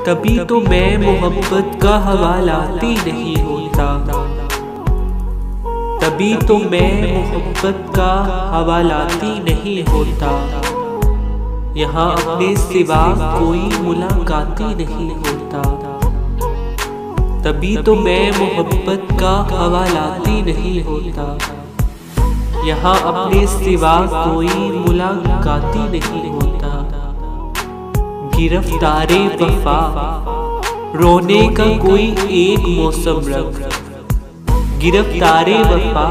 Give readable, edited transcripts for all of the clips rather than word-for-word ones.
तभी तो मैं मोहब्बत का हवालाती नहीं होता। तभी तो मैं मोहब्बत का हवालाती नहीं होता। यहाँ अपने सिवा कोई मुलाकाती नहीं होता। तभी तो मैं मोहब्बत का हवालाती नहीं होता। यहाँ अपने सिवा कोई मुलाकाती नहीं होता। गिरफ्तारे वफा रोने का कोई एक मौसम रख। गिरफ्तारे वफा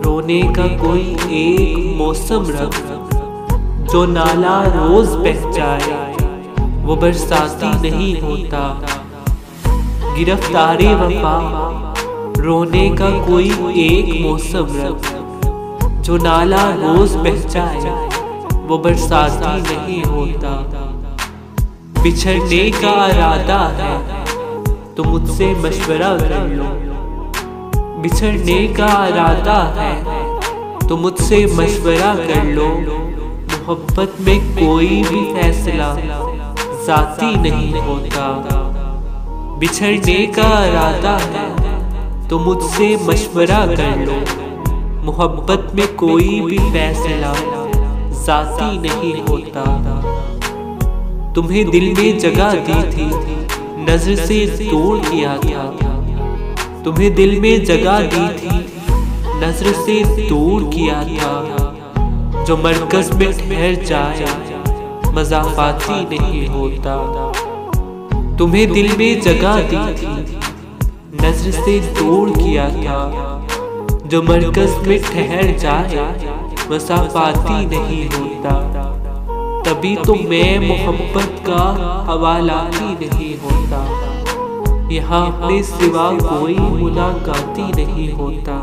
रोने का कोई एक मौसम रख। जो नाला रोज बह जाए वो बरसाती नहीं होता। गिरफ्तारे वफा रोने का कोई एक मौसम रख। जो नाला रोज बह जाए वो बरसाती नहीं होता। बिछड़ने का इरादा है तो मुझसे मशवरा कर लो। बिछड़ने का इरादा है तो मुझसे मशवरा कर लो। मोहब्बत में कोई भी फैसला जाती नहीं होता। बिछड़ने का इरादा है तो मुझसे मशवरा कर लो। मोहब्बत में कोई भी फैसला जाती नहीं होता। तुम्हें दिल में जगह दी थी, नजर से दूर किया था। तुम्हें दिल में जगह दी थी, नजर से दूर किया था। जो मरकज में ठहर जाए मज़ाफ़ाती नहीं होता। तुम्हें दिल में जगह दी थी, नजर से दूर किया था। जो मरकज में ठहर जाए मज़ाफ़ाती नहीं होता। तभी तो मैं मोहब्बत का हवालाती नहीं होता। यहाँ अपने सिवा कोई मुलाकाती नहीं होता।